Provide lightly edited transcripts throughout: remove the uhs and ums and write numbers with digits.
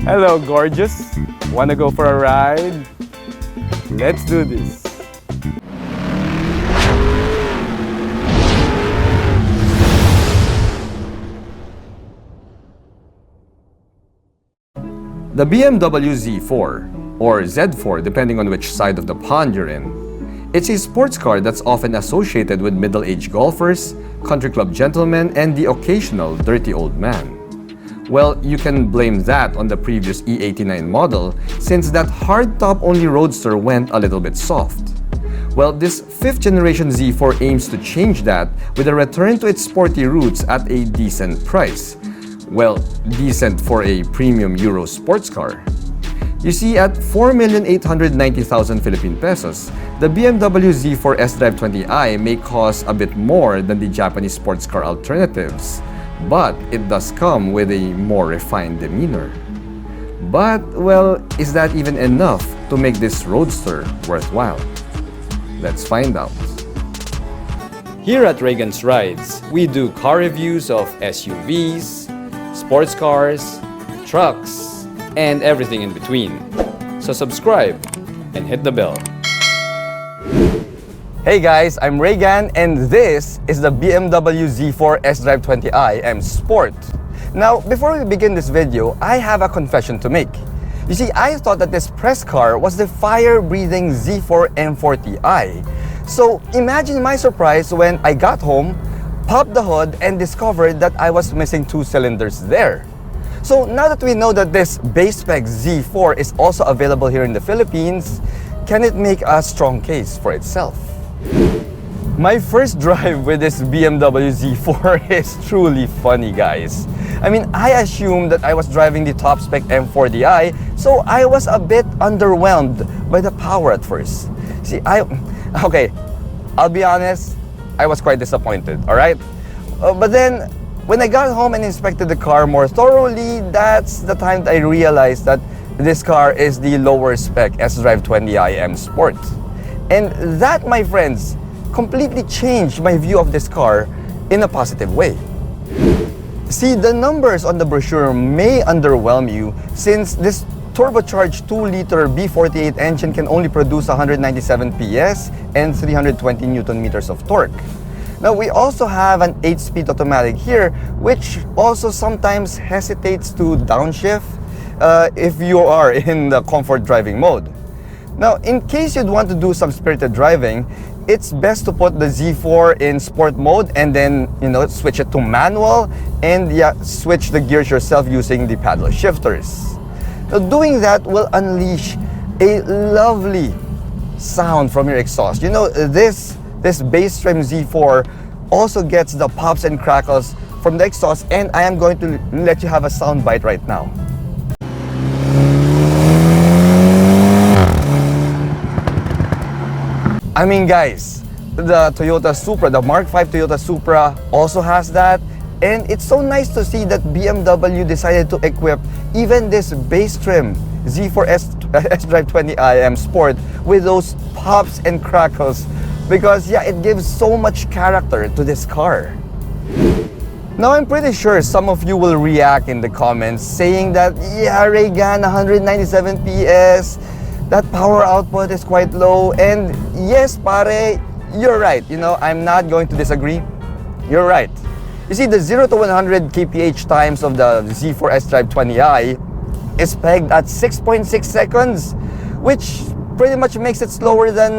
Hello, gorgeous. Wanna go for a ride? Let's do this. The BMW Z4, or Z4 depending on which side of the pond you're in, it's a sports car that's often associated with middle-aged golfers, country club gentlemen, and the occasional dirty old man. Well, you can blame that on the previous E89 model since that hardtop only roadster went a little bit soft. Well, this 5th generation Z4 aims to change that with a return to its sporty roots at a decent price. Well, decent for a premium Euro sports car. You see, at 4,890,000 Philippine pesos, the BMW Z4 sDrive20i may cost a bit more than the Japanese sports car alternatives, but it does come with a more refined demeanor. But, well, is that even enough to make this roadster worthwhile? Let's find out. Here at Reagan's Rides, we do car reviews of SUVs, sports cars, trucks, and everything in between. So subscribe and hit the bell. Hey guys, I'm Reagan and this is the BMW Z4 sDrive20i M Sport. Now, before we begin this video, I have a confession to make. You see, I thought that this press car was the fire-breathing Z4 M40i. So imagine my surprise when I got home, popped the hood, and discovered that I was missing 2 cylinders there. So now that we know that this Base-Spec Z4 is also available here in the Philippines, can it make a strong case for itself? My first drive with this BMW Z4 is truly funny, guys. I mean, I assumed that I was driving the top-spec M40i, so I was a bit underwhelmed by the power at first. See, I'll be honest, I was quite disappointed, alright? But then, when I got home and inspected the car more thoroughly, that's the time that I realized that this car is the lower spec sDrive20i M Sport. And that, my friends, completely changed my view of this car in a positive way. See, the numbers on the brochure may underwhelm you since this turbocharged 2-liter B48 engine can only produce 197 PS and 320 Newton meters of torque. Now, we also have an 8-speed automatic here, which also sometimes hesitates to downshift if you are in the comfort driving mode. Now, in case you'd want to do some spirited driving, it's best to put the Z4 in sport mode and then, switch it to manual and switch the gears yourself using the paddle shifters. Now, doing that will unleash a lovely sound from your exhaust. This bass trim Z4 also gets the pops and crackles from the exhaust, and I am going to let you have a sound bite right now. I mean, guys, the Toyota Supra, the Mark V Toyota Supra also has that, and it's so nice to see that BMW decided to equip even this bass trim Z4 sDrive20i M Sport with those pops and crackles, because it gives so much character to this car. Now, I'm pretty sure some of you will react in the comments saying that, Reagan, 197 PS, that power output is quite low, and yes, pare, you're right. I'm not going to disagree. You're right. You see, the 0 to 100 kph times of the Z4 sDrive20i is pegged at 6.6 seconds, which pretty much makes it slower than,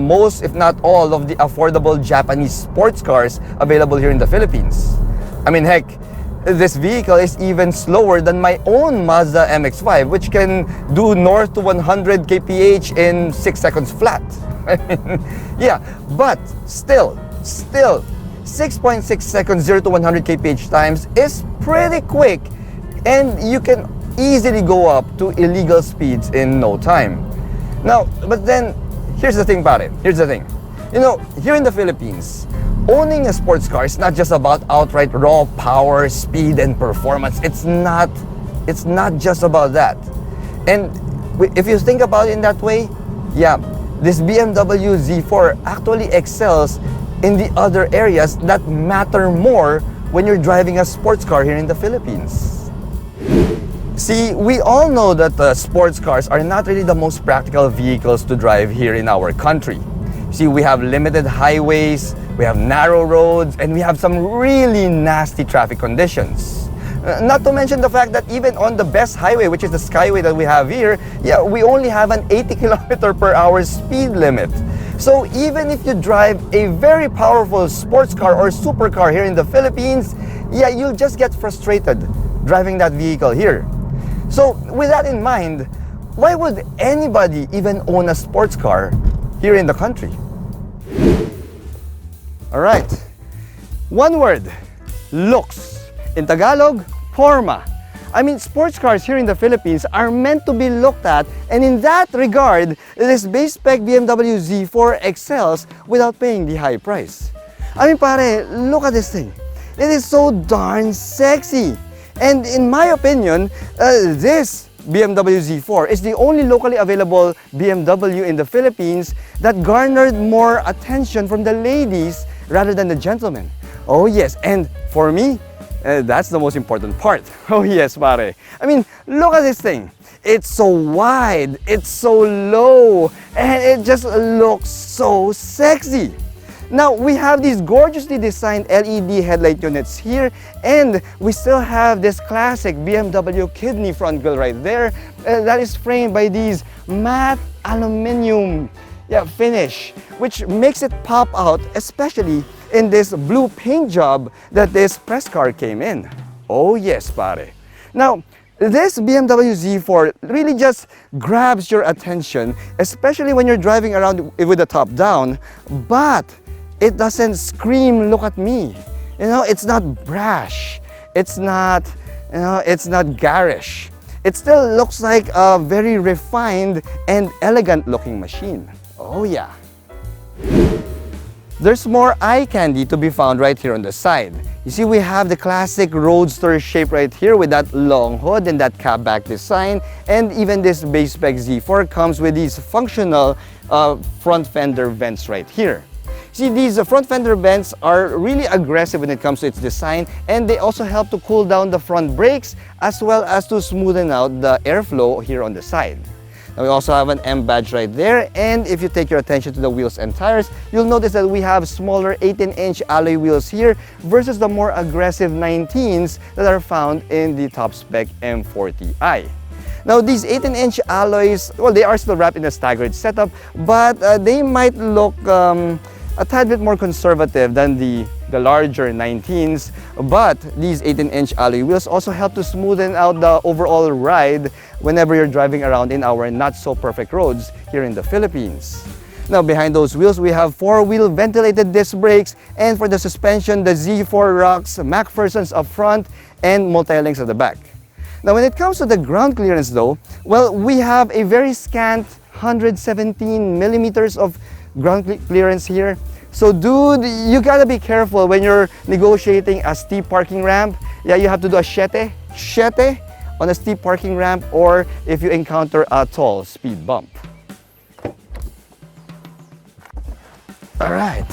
most, if not all, of the affordable Japanese sports cars available here in the Philippines. I mean, heck, this vehicle is even slower than my own Mazda MX-5, which can do north to 100 kph in 6 seconds flat. But still, 6.6 seconds 0 to 100 kph times is pretty quick, and you can easily go up to illegal speeds in no time. Now, but then, here's the thing about it. Here's the thing. Here in the Philippines, owning a sports car is not just about outright raw power, speed, and performance. It's not just about that. And if you think about it in that way, this BMW Z4 actually excels in the other areas that matter more when you're driving a sports car here in the Philippines. See, we all know that sports cars are not really the most practical vehicles to drive here in our country. See, we have limited highways, we have narrow roads, and we have some really nasty traffic conditions. Not to mention the fact that even on the best highway, which is the Skyway that we have here, yeah, we only have an 80 kilometer per hour speed limit. So even if you drive a very powerful sports car or supercar here in the Philippines, yeah, you'll just get frustrated driving that vehicle here. So with that in mind, why would anybody even own a sports car here in the country? All right, one word, looks. In Tagalog, forma. I mean, sports cars here in the Philippines are meant to be looked at, and in that regard, this base-spec BMW Z4 excels without paying the high price. I mean, pare, look at this thing. It is so darn sexy. And in my opinion, this BMW Z4 is the only locally available BMW in the Philippines that garnered more attention from the ladies rather than the gentlemen. Oh yes, and for me, that's the most important part. Oh yes, pare. I mean, look at this thing. It's so wide, it's so low, and it just looks so sexy. Now, we have these gorgeously designed LED headlight units here, and we still have this classic BMW kidney front grille right there that is framed by these matte aluminum finish, which makes it pop out, especially in this blue paint job that this press car came in. Oh yes, pare. Now, this BMW Z4 really just grabs your attention, especially when you're driving around with the top down, but it doesn't scream, look at me. You know, it's not brash. It's not, it's not garish. It still looks like a very refined and elegant looking machine. Oh yeah. There's more eye candy to be found right here on the side. You see, we have the classic roadster shape right here with that long hood and that cab back design, and even this base-spec Z4 comes with these functional front fender vents right here. See, these front fender vents are really aggressive when it comes to its design, and they also help to cool down the front brakes as well as to smoothen out the airflow here on the side. Now we also have an M badge right there, and if you take your attention to the wheels and tires, you'll notice that we have smaller 18-inch alloy wheels here versus the more aggressive 19s that are found in the top spec M40i. Now these 18-inch alloys, well, they are still wrapped in a staggered setup, but they might look a tad bit more conservative than the larger 19s, but these 18-inch alloy wheels also help to smoothen out the overall ride whenever you're driving around in our not-so-perfect roads here in the Philippines. Now behind those wheels, we have four-wheel ventilated disc brakes, and for the suspension, the Z4 rocks MacPhersons up front and multi-links at the back. Now when it comes to the ground clearance though, well, we have a very scant 117 millimeters of ground clearance here. So dude, you gotta be careful when you're negotiating a steep parking ramp. Yeah, you have to do a siete on a steep parking ramp, or if you encounter a tall speed bump. All right.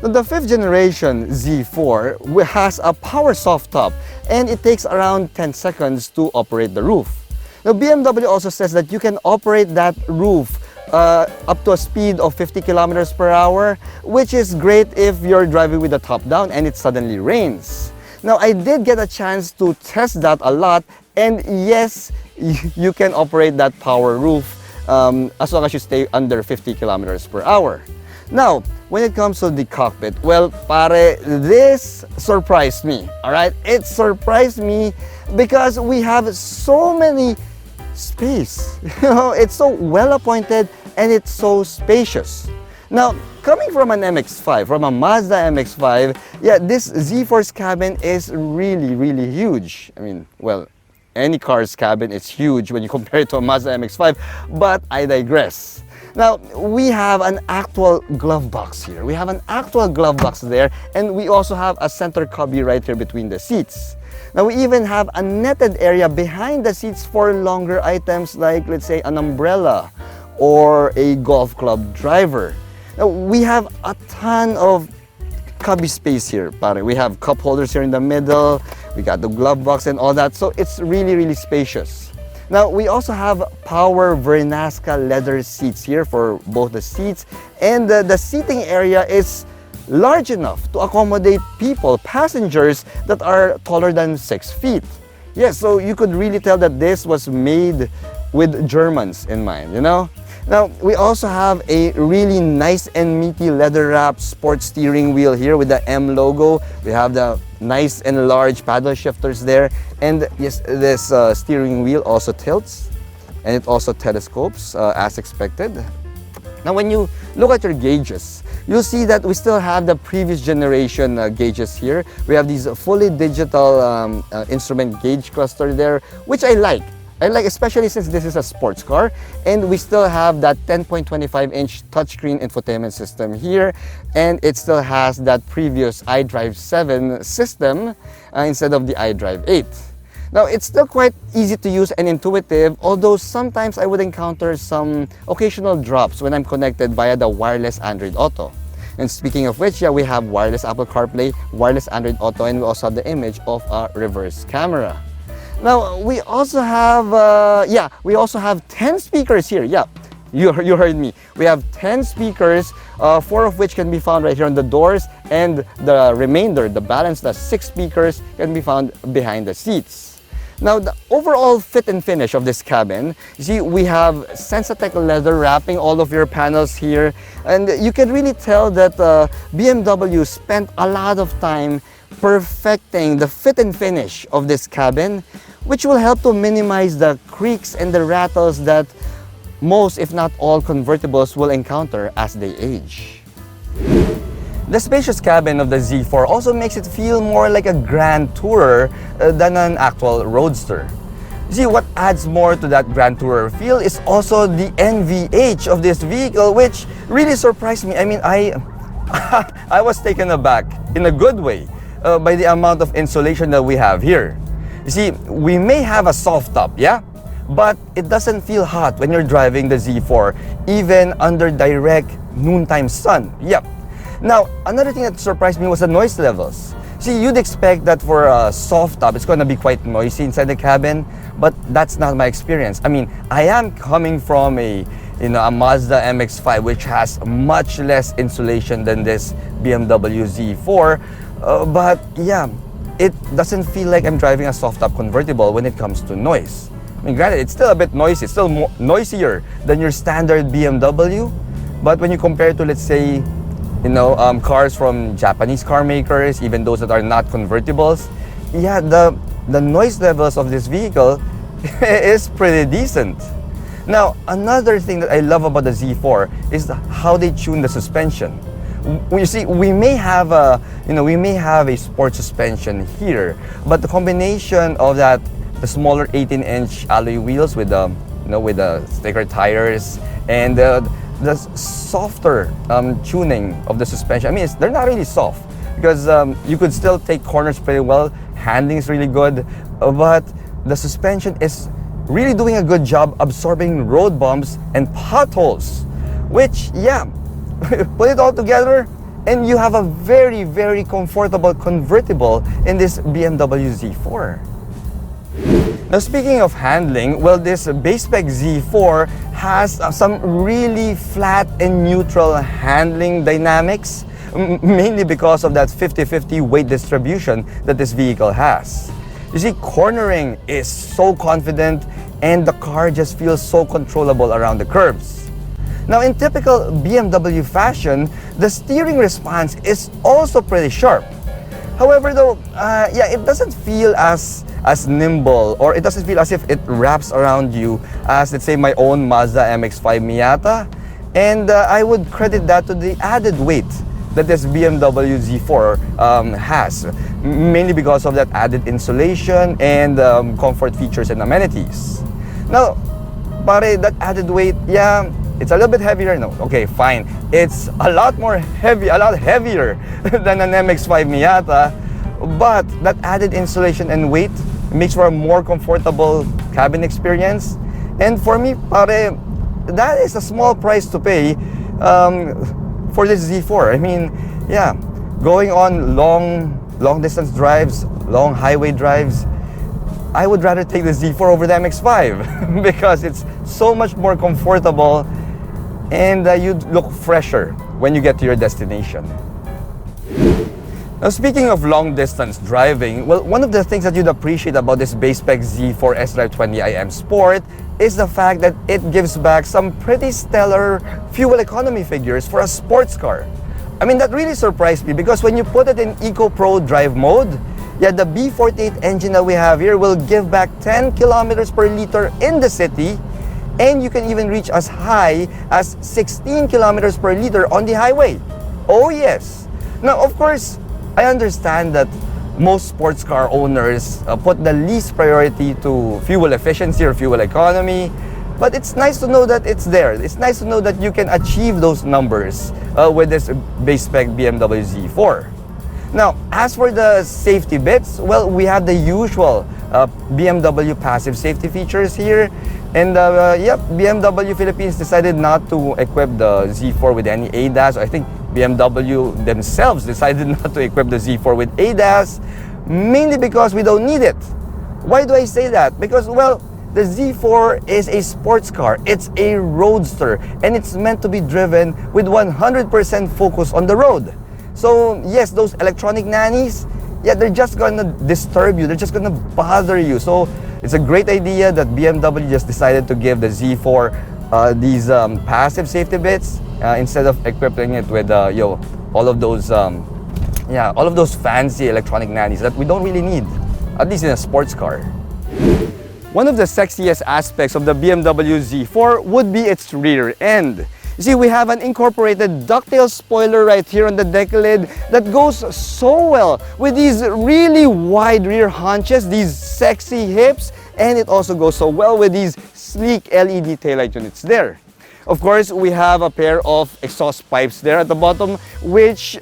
Now, the 5th generation Z4 has a power soft top, and it takes around 10 seconds to operate the roof. Now, BMW also says that you can operate that roof up to a speed of 50 kilometers per hour, which is great if you're driving with the top down and it suddenly rains. Now, I did get a chance to test that a lot, and yes, you can operate that power roof as long as you stay under 50 kilometers per hour. Now, when it comes to the cockpit, well, pare, this surprised me, all right? It surprised me because we have so many space. You know, it's so well appointed and it's so spacious. Now, coming from an MX-5, from a Mazda MX-5, yeah, this Z4's cabin is really, really huge. I mean, well, any car's cabin is huge when you compare it to a Mazda MX-5, but I digress. Now, we have an actual glove box here. We have an actual glove box there, and we also have a center cubby right here between the seats. Now, we even have a netted area behind the seats for longer items like, let's say, an umbrella or a golf club driver. Now, we have a ton of cubby space here, pare. We have cup holders here in the middle. We got the glove box and all that, so it's really, really spacious. Now, we also have power Vernasca leather seats here for both the seats, and the seating area is large enough to accommodate people, passengers that are taller than 6 feet. Yes, so you could really tell that this was made with Germans in mind, you know? Now, we also have a really nice and meaty leather-wrapped sports steering wheel here with the M logo. We have the nice and large paddle shifters there. And yes, this steering wheel also tilts and it also telescopes as expected. Now, when you look at your gauges, you'll see that we still have the previous generation gauges here. We have these fully digital instrument gauge cluster there, which I like. Especially since this is a sports car, and we still have that 10.25-inch touchscreen infotainment system here, and it still has that previous iDrive 7 system instead of the iDrive 8. Now, it's still quite easy to use and intuitive, although sometimes I would encounter some occasional drops when I'm connected via the wireless Android Auto. And speaking of which, yeah, we have wireless Apple CarPlay, wireless Android Auto, and we also have the image of a reverse camera. Now, we also have, 10 speakers here. Yeah, you heard me. We have 10 speakers, 4 of which can be found right here on the doors, and the remainder, the balance, the 6 speakers, can be found behind the seats. Now, the overall fit and finish of this cabin, you see, we have Sensatec leather wrapping all of your panels here, and you can really tell that BMW spent a lot of time perfecting the fit and finish of this cabin, which will help to minimize the creaks and the rattles that most, if not all, convertibles will encounter as they age. The spacious cabin of the Z4 also makes it feel more like a grand tourer than an actual roadster. You see, what adds more to that grand tourer feel is also the NVH of this vehicle, which really surprised me. I mean, I was taken aback in a good way by the amount of insulation that we have here. You see, we may have a soft top, yeah? But it doesn't feel hot when you're driving the Z4, even under direct noontime sun. Yep. Now, another thing that surprised me was the noise levels. See, you'd expect that for a soft top, it's going to be quite noisy inside the cabin, but that's not my experience. I mean, I am coming from a Mazda MX-5, which has much less insulation than this BMW Z4, but yeah, it doesn't feel like I'm driving a soft-top convertible when it comes to noise. I mean, granted, it's still a bit noisy, it's still noisier than your standard BMW, but when you compare it to, let's say, cars from Japanese car makers, even those that are not convertibles, yeah, the noise levels of this vehicle is pretty decent. Now, another thing that I love about the Z4 is how they tune the suspension. You see, we may have a sport suspension here, but the combination of that, the smaller 18-inch alloy wheels with the sticker tires and the softer tuning of the suspension. I mean, they're not really soft because you could still take corners pretty well. Handling is really good, but the suspension is really doing a good job absorbing road bumps and potholes, which, yeah, put it all together and you have a very, very comfortable convertible in this BMW Z4. Now, speaking of handling, well, this Base-Spec Z4 has some really flat and neutral handling dynamics, mainly because of that 50-50 weight distribution that this vehicle has. You see, cornering is so confident and the car just feels so controllable around the curves. Now, in typical BMW fashion, the steering response is also pretty sharp. However, though, it doesn't feel as nimble, or it doesn't feel as if it wraps around you as, let's say, my own Mazda MX-5 Miata. And I would credit that to the added weight that this BMW Z4 has, mainly because of that added insulation and comfort features and amenities. Now, pare, that added weight, yeah, it's a little bit heavier. No, okay, fine. It's a lot heavier than an MX-5 Miata, but that added insulation and weight makes for a more comfortable cabin experience. And for me, pare, that is a small price to pay for this Z4. I mean, yeah, going on long distance drives, long highway drives, I would rather take the Z4 over the MX-5 because it's so much more comfortable and you look fresher when you get to your destination. Now, speaking of long distance driving, well, one of the things that you'd appreciate about this Base-Spec Z4 sDrive20i M Sport is the fact that it gives back some pretty stellar fuel economy figures for a sports car. I mean, that really surprised me because when you put it in Eco Pro drive mode, yeah, the B48 engine that we have here will give back 10 kilometers per liter in the city, and you can even reach as high as 16 kilometers per liter on the highway. Oh yes! Now, of course, I understand that most sports car owners put the least priority to fuel efficiency or fuel economy, but it's nice to know that it's there. It's nice to know that you can achieve those numbers with this Base-Spec BMW Z4. Now, as for the safety bits, well, we have the usual BMW passive safety features here. And yep, BMW Philippines decided not to equip the Z4 with any ADAS. I think BMW themselves decided not to equip the Z4 with ADAS, mainly because we don't need it. Why do I say that? Because, well, the Z4 is a sports car. It's a roadster, and it's meant to be driven with 100% focus on the road. So yes, those electronic nannies, yeah, they're just gonna disturb you. They're just gonna bother you. So it's a great idea that BMW just decided to give the Z4 these passive safety bits instead of equipping it with all of those all of those fancy electronic nannies that we don't really need, at least in a sports car. One of the sexiest aspects of the BMW Z4 would be its rear end. You see, we have an incorporated ducktail spoiler right here on the deck lid that goes so well with these really wide rear haunches, these sexy hips, and it also goes so well with these sleek LED taillight units there. Of course, we have a pair of exhaust pipes there at the bottom, which,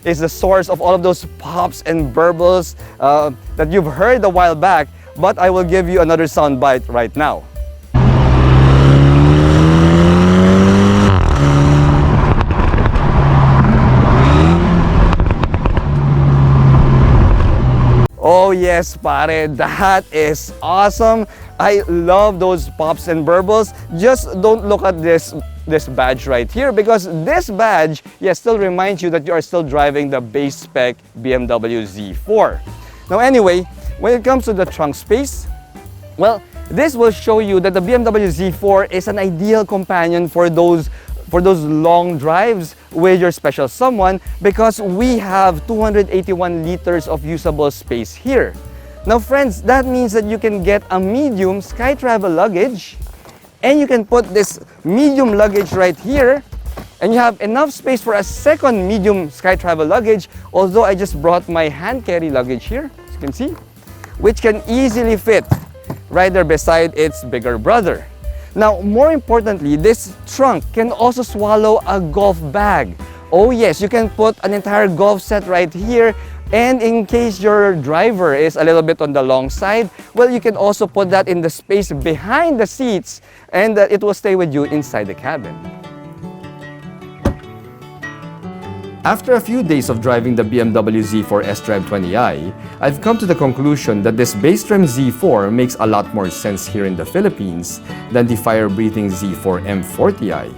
is the source of all of those pops and burbles that you've heard a while back, but I will give you another sound bite right now. Oh yes, pare, that is awesome. I love those pops and burbles. Just don't look at this badge right here, because this badge, still reminds you that you are still driving the Base-Spec BMW Z4. Now anyway, when it comes to the trunk space, well, this will show you that the BMW Z4 is an ideal companion for those long drives with your special someone, because we have 281 liters of usable space here. Now friends, that means that you can get a medium Sky Travel luggage, and you can put this medium luggage right here, and you have enough space for a second medium Sky Travel luggage, although I just brought my hand carry luggage here, as you can see, which can easily fit right there beside its bigger brother. Now, more importantly, this trunk can also swallow a golf bag. Oh yes, you can put an entire golf set right here, and in case your driver is a little bit on the long side, well, you can also put that in the space behind the seats, and it will stay with you inside the cabin. After a few days of driving the BMW Z4 sDrive20i, I've come to the conclusion that this base-trim Z4 makes a lot more sense here in the Philippines than the fire-breathing Z4 M40i.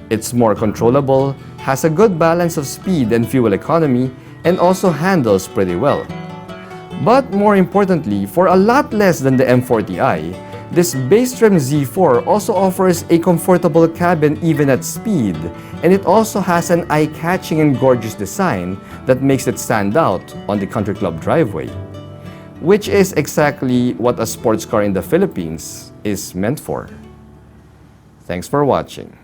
It's more controllable, has a good balance of speed and fuel economy, and also handles pretty well. But more importantly, for a lot less than the M40i, this base-trim Z4 also offers a comfortable cabin even at speed, and it also has an eye-catching and gorgeous design that makes it stand out on the country club driveway, which is exactly what a sports car in the Philippines is meant for. Thanks for watching.